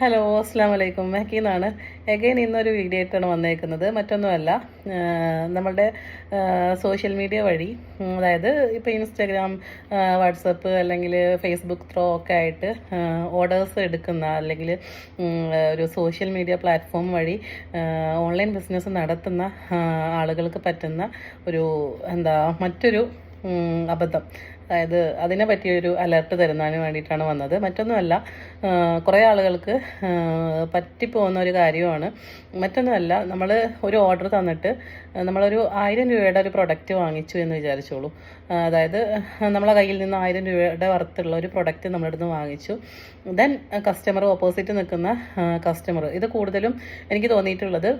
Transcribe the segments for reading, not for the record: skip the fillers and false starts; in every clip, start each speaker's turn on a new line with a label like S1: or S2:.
S1: Hello, അസ്സാം വലൈക്കും. മെഹക്കീന്നാണ്. Again ഇന്നൊരു വീഡിയോ ആയിട്ടാണ് വന്നേക്കുന്നത്. മറ്റൊന്നുമല്ല, നമ്മളുടെ സോഷ്യൽ മീഡിയ വഴി, അതായത് ഇപ്പോൾ ഇൻസ്റ്റാഗ്രാം, വാട്സപ്പ് അല്ലെങ്കിൽ ഫേസ്ബുക്ക് ത്രോ ഒക്കെ ആയിട്ട് ഓർഡേഴ്സ് എടുക്കുന്ന അല്ലെങ്കിൽ ഒരു സോഷ്യൽ മീഡിയ പ്ലാറ്റ്ഫോം വഴി ഓൺലൈൻ ബിസിനസ് നടത്തുന്ന ആളുകൾക്ക് പറ്റുന്ന ഒരു മറ്റൊരു അബദ്ധം, അതായത് അതിനെ പറ്റിയൊരു അലർട്ട് തരുന്നതിന് വേണ്ടിയിട്ടാണ് വന്നത്. മറ്റൊന്നുമല്ല, കുറേ ആളുകൾക്ക് പറ്റിപ്പോകുന്ന ഒരു കാര്യമാണ്. മറ്റൊന്നുമല്ല, നമ്മൾ ഒരു ഓർഡർ തന്നിട്ട് നമ്മളൊരു 1000 രൂപയുടെ ഒരു പ്രൊഡക്റ്റ് വാങ്ങിച്ചു എന്ന് വിചാരിച്ചോളൂ. അതായത് നമ്മളെ കയ്യിൽ നിന്ന് 1000 രൂപയുടെ വർത്തുള്ള ഒരു പ്രൊഡക്റ്റ് നമ്മുടെ അടുത്ത് വാങ്ങിച്ചു. ദെൻ കസ്റ്റമർ, ഓപ്പോസിറ്റ് നിൽക്കുന്ന കസ്റ്റമർ, ഇത് കൂടുതലും എനിക്ക് തോന്നിയിട്ടുള്ളത്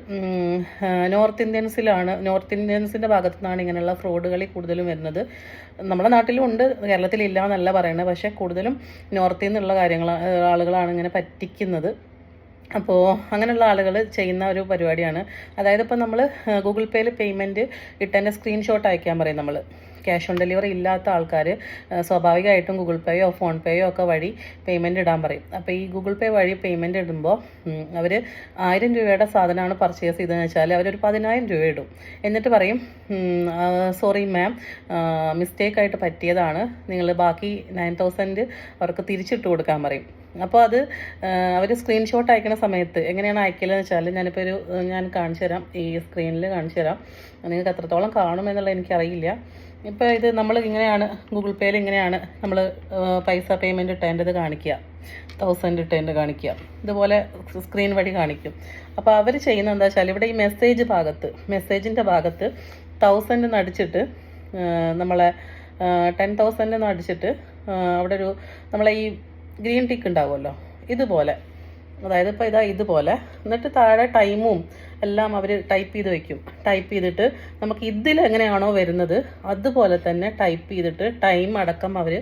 S1: നോർത്ത് ഇന്ത്യൻസിൻ്റെ ഭാഗത്തു നിന്നാണ് ഇങ്ങനെയുള്ള ഫ്രോഡുകളി കൂടുതലും വരുന്നത്. നമ്മുടെ നാട്ടിലും ഉണ്ട്, കേരളത്തിലില്ല എന്നല്ല പറയുന്നത്. പക്ഷേ കൂടുതലും നോർത്തിൽ നിന്നുള്ള ആളുകളാണ് ഇങ്ങനെ പറ്റിക്കുന്നത്. അപ്പോൾ അങ്ങനെയുള്ള ആളുകൾ ചെയ്യുന്ന ഒരു പരിപാടിയാണ്. അതായത് ഇപ്പോൾ നമ്മൾ ഗൂഗിൾ പേയിൽ പേയ്മെൻറ്റ് ഇട്ടതിൻ്റെ സ്ക്രീൻഷോട്ട് അയക്കാൻ പറയും. നമ്മൾ ക്യാഷ് ഓൺ ഡെലിവറി ഇല്ലാത്ത ആൾക്കാർ സ്വാഭാവികമായിട്ടും ഗൂഗിൾ പേയോ ഫോൺ പേയോ ഒക്കെ വഴി പേയ്മെൻറ്റ് ഇടാൻ പറയും. അപ്പോൾ ഈ ഗൂഗിൾ പേ വഴി പേയ്മെൻറ്റ് ഇടുമ്പോൾ അവർ 1000 രൂപയുടെ സാധനമാണ് പർച്ചേസ് ചെയ്തതെന്ന് വെച്ചാൽ അവരൊരു 10000 രൂപ ഇടും. എന്നിട്ട് പറയും, സോറി മാം, മിസ്റ്റേക്കായിട്ട് പറ്റിയതാണ്, നിങ്ങൾ ബാക്കി 9000 അവർക്ക് തിരിച്ചിട്ട് കൊടുക്കാൻ പറയും. അപ്പോൾ അത് അവർ സ്ക്രീൻഷോട്ട് അയക്കുന്ന സമയത്ത് എങ്ങനെയാണ് അയക്കലെന്ന് വെച്ചാൽ, ഞാൻ കാണിച്ചു തരാം, ഈ സ്ക്രീനിൽ കാണിച്ചു തരാം. നിങ്ങൾക്ക് എത്രത്തോളം കാണുമെന്നുള്ളത് എനിക്കറിയില്ല. ഇപ്പോൾ ഇത് നമ്മൾ ഇങ്ങനെയാണ് ഗൂഗിൾ പേയിൽ ഇങ്ങനെയാണ് നമ്മൾ പൈസ പേയ്മെൻറ്റ് ഇട്ടേണ്ടത് കാണിക്കുക, 1000 ഇട്ടേണ്ടത് കാണിക്കുക, ഇതുപോലെ സ്ക്രീൻ വഴി കാണിക്കും. അപ്പോൾ അവർ ചെയ്യുന്നത് എന്താ വെച്ചാൽ, ഇവിടെ ഈ മെസ്സേജിൻ്റെ ഭാഗത്ത് 1000 അടിച്ചിട്ട് നമ്മളെ 10,000 അടിച്ചിട്ട് അവിടെ ഒരു നമ്മളെ ഈ ഗ്രീൻ ടിക്ക് ഉണ്ടാവുമല്ലോ, ഇതുപോലെ, അതായത് ഇപ്പോൾ ഇതുപോലെ, എന്നിട്ട് താഴെ ടൈമും എല്ലാം അവർ ടൈപ്പ് ചെയ്ത് വയ്ക്കും. ടൈപ്പ് ചെയ്തിട്ട് നമുക്ക് ഇതിൽ എങ്ങനെയാണോ വരുന്നത് അതുപോലെ തന്നെ ടൈപ്പ് ചെയ്തിട്ട് ടൈം അടക്കം അവർ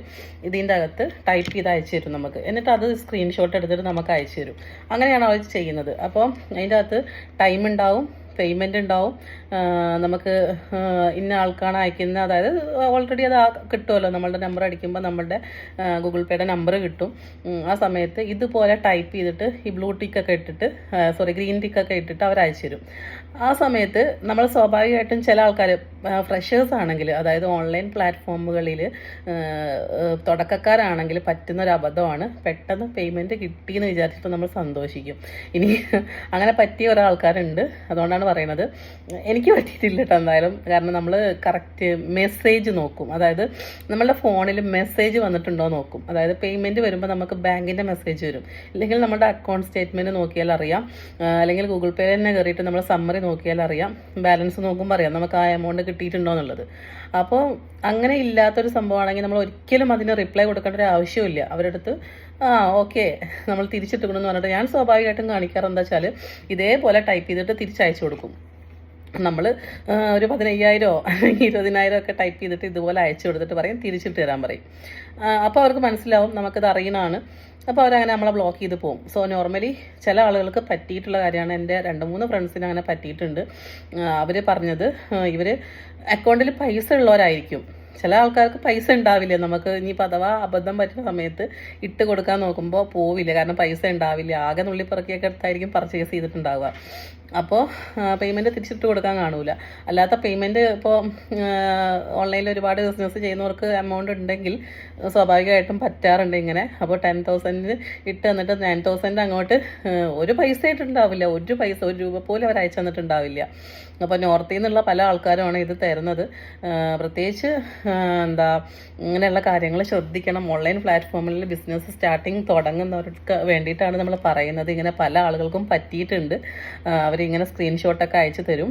S1: ഇതിൻ്റെ അകത്ത് ടൈപ്പ് ചെയ്ത് അയച്ചു തരും നമുക്ക്. എന്നിട്ട് അത് സ്ക്രീൻഷോട്ട് എടുത്തിട്ട് നമുക്ക് അയച്ചു തരും. അങ്ങനെയാണ് അവർ ചെയ്യുന്നത്. അപ്പോൾ അതിൻ്റെ അകത്ത് ടൈം ഉണ്ടാവും, പേയ്മെൻറ്റ് ഉണ്ടാവും, നമുക്ക് ഇന്ന ആൾക്കാണ് അയക്കുന്നത്, അതായത് ഓൾറെഡി അത് കിട്ടുമല്ലോ, നമ്മളുടെ നമ്പർ അടിക്കുമ്പോൾ നമ്മളുടെ ഗൂഗിൾ പേയുടെ നമ്പർ കിട്ടും. ആ സമയത്ത് ഇതുപോലെ ടൈപ്പ് ചെയ്തിട്ട് ഈ ബ്ലൂ ടിക്കൊക്കെ ഇട്ടിട്ട് ഗ്രീൻ ടിക്കൊക്കെ ഇട്ടിട്ട് അവർ അയച്ചു തരും. ആ സമയത്ത് നമ്മൾ സ്വാഭാവികമായിട്ടും ചില ആൾക്കാർ ഫ്രഷേഴ്സ് ആണെങ്കിൽ, അതായത് ഓൺലൈൻ പ്ലാറ്റ്ഫോമുകളിൽ തുടക്കക്കാരാണെങ്കിൽ പറ്റുന്നൊരു അബദ്ധമാണ്, പെട്ടെന്ന് പേയ്മെൻറ്റ് കിട്ടിയെന്ന് വിചാരിച്ചിട്ട് നമ്മൾ സന്തോഷിക്കും. ഇനി അങ്ങനെ പറ്റിയ ഒരാൾക്കാരുണ്ട്, അതുകൊണ്ടാണ് പറയുന്നത്. എനിക്ക് പറ്റിയിട്ടില്ല കേട്ടോ എന്തായാലും. കാരണം നമ്മൾ കറക്റ്റ് മെസ്സേജ് നോക്കും, അതായത് നമ്മളുടെ ഫോണിൽ മെസ്സേജ് വന്നിട്ടുണ്ടോ നോക്കും. അതായത് പേയ്മെൻറ്റ് വരുമ്പോൾ നമുക്ക് ബാങ്കിൻ്റെ മെസ്സേജ് വരും, ഇല്ലെങ്കിൽ നമ്മുടെ അക്കൗണ്ട് സ്റ്റേറ്റ്മെൻറ്റ് നോക്കിയാൽ അറിയാം, അല്ലെങ്കിൽ ഗൂഗിൾ പേ തന്നെ കയറിയിട്ട് നമ്മൾ സമ്മറി നോക്കിയാൽ അറിയാം, ബാലൻസ് നോക്കുമ്പോൾ അറിയാം നമുക്ക് ആ എമൗണ്ട് കിട്ടിയിട്ടുണ്ടോ എന്നുള്ളത്. അപ്പോൾ അങ്ങനെ ഇല്ലാത്തൊരു സംഭവമാണെങ്കിൽ നമ്മൾ ഒരിക്കലും അതിന് റിപ്ലൈ കൊടുക്കേണ്ട ഒരു ആവശ്യമില്ല. അവരുടെ അടുത്ത് ഓക്കെ നമ്മൾ തിരിച്ചിട്ടുണ്ടെന്ന് പറഞ്ഞിട്ട് ഞാൻ സ്വാഭാവികമായിട്ടും കാണിക്കാറ് എന്താ വെച്ചാൽ, ഇതേപോലെ ടൈപ്പ് ചെയ്തിട്ട് തിരിച്ചയച്ചു കൊടുക്കും. നമ്മൾ ഒരു 15,000 അല്ലെങ്കിൽ 20,000 ഒക്കെ ടൈപ്പ് ചെയ്തിട്ട് ഇതുപോലെ അയച്ചു കൊടുത്തിട്ട് പറയും തിരിച്ചിട്ട് തരാൻ പറയും. അപ്പോൾ അവർക്ക് മനസ്സിലാവും നമുക്കത് അറിയണമാണ്. അപ്പോൾ അവരങ്ങനെ നമ്മളെ ബ്ലോക്ക് ചെയ്ത് പോകും. സോ നോർമലി ചില ആളുകൾക്ക് പറ്റിയിട്ടുള്ള കാര്യമാണ്. എൻ്റെ 2-3 ഫ്രണ്ട്സിന് അങ്ങനെ പറ്റിയിട്ടുണ്ട്. അവർ പറഞ്ഞത്, ഇവർ അക്കൗണ്ടിൽ പൈസ ഉള്ളവരായിരിക്കും. ചില ആൾക്കാർക്ക് പൈസ ഉണ്ടാവില്ല. നമുക്ക് ഇനിയിപ്പോൾ അഥവാ അബദ്ധം പറ്റുന്ന സമയത്ത് ഇട്ട് കൊടുക്കാൻ നോക്കുമ്പോൾ പോവില്ല, കാരണം പൈസ ഉണ്ടാവില്ല. ആകെ നുള്ളിപ്പറക്കിയൊക്കെ എടുത്തായിരിക്കും പർച്ചേസ് ചെയ്തിട്ടുണ്ടാവുക. അപ്പോൾ പേയ്മെൻറ്റ് തിരിച്ചിട്ട് കൊടുക്കാൻ കാണൂല. അല്ലാത്ത പേയ്മെൻറ്റ് ഇപ്പോൾ ഓൺലൈനിൽ ഒരുപാട് ബിസിനസ് ചെയ്യുന്നവർക്ക് എമൗണ്ട് ഉണ്ടെങ്കിൽ സ്വാഭാവികമായിട്ടും പറ്റാറുണ്ട് ഇങ്ങനെ. അപ്പോൾ 10,000 ഇട്ട് തന്നിട്ട് 9,000 അങ്ങോട്ട് ഒരു പൈസ ആയിട്ടുണ്ടാവില്ല, ഒരു രൂപ പോലും അവർ അയച്ചു തന്നിട്ടുണ്ടാവില്ല. അപ്പോൾ നോർത്തിൽ നിന്നുള്ള പല ആൾക്കാരുമാണ് ഇത് തരുന്നത്. പ്രത്യേകിച്ച് ഇങ്ങനെയുള്ള കാര്യങ്ങൾ ശ്രദ്ധിക്കണം. ഓൺലൈൻ പ്ലാറ്റ്ഫോമിൽ ബിസിനസ് തുടങ്ങുന്നവർക്ക് വേണ്ടിയിട്ടാണ് നമ്മൾ പറയുന്നത്. ഇങ്ങനെ പല ആളുകൾക്കും പറ്റിയിട്ടുണ്ട്. അവരിങ്ങനെ സ്ക്രീൻഷോട്ടൊക്കെ അയച്ചു തരും.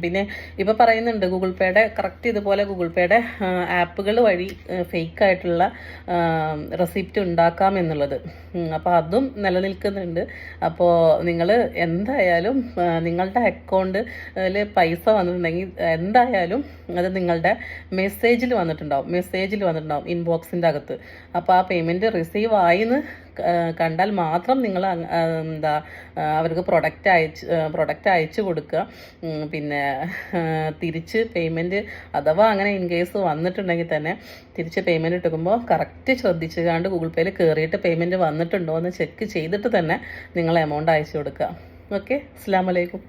S1: പിന്നെ ഇപ്പോൾ പറയുന്നുണ്ട് ഗൂഗിൾ പേയുടെ കറക്റ്റ് ഇതുപോലെ ഗൂഗിൾ പേയുടെ ആപ്പുകൾ വഴി ഫേക്കായിട്ടുള്ള റെസിപ്റ്റ് ഉണ്ടാക്കാം എന്നുള്ളത്. അപ്പോൾ അതും നിലനിൽക്കുന്നുണ്ട്. അപ്പോൾ നിങ്ങൾ എന്തായാലും നിങ്ങളുടെ അക്കൗണ്ടിൽ പൈസ വന്നിട്ടുണ്ടെങ്കിൽ എന്തായാലും അത് നിങ്ങളുടെ മെസ്സേജിൽ വന്നിട്ടുണ്ടാവും, ഇൻബോക്സിൻ്റെ അകത്ത്. അപ്പോൾ ആ പേയ്മെൻറ്റ് റിസീവ് ആയിന്ന് കണ്ടാൽ മാത്രം നിങ്ങൾ അവർക്ക് പ്രൊഡക്റ്റ് അയച്ചു കൊടുക്കുക. പിന്നെ തിരിച്ച് പേയ്മെൻറ്റ് അഥവാ അങ്ങനെ ഇൻ കേസ് വന്നിട്ടുണ്ടെങ്കിൽ തന്നെ തിരിച്ച് പേയ്മെൻറ്റ് എടുക്കുമ്പോൾ കറക്റ്റ് ശ്രദ്ധിച്ച് കണ്ട് ഗൂഗിൾ പേയിൽ കയറിയിട്ട് പേയ്മെൻറ്റ് വന്നിട്ടുണ്ടോ എന്ന് ചെക്ക് ചെയ്തിട്ട് തന്നെ നിങ്ങൾ എമൗണ്ട് അയച്ചു കൊടുക്കുക. ഓക്കെ, അസ്സലാമു അലൈക്കും.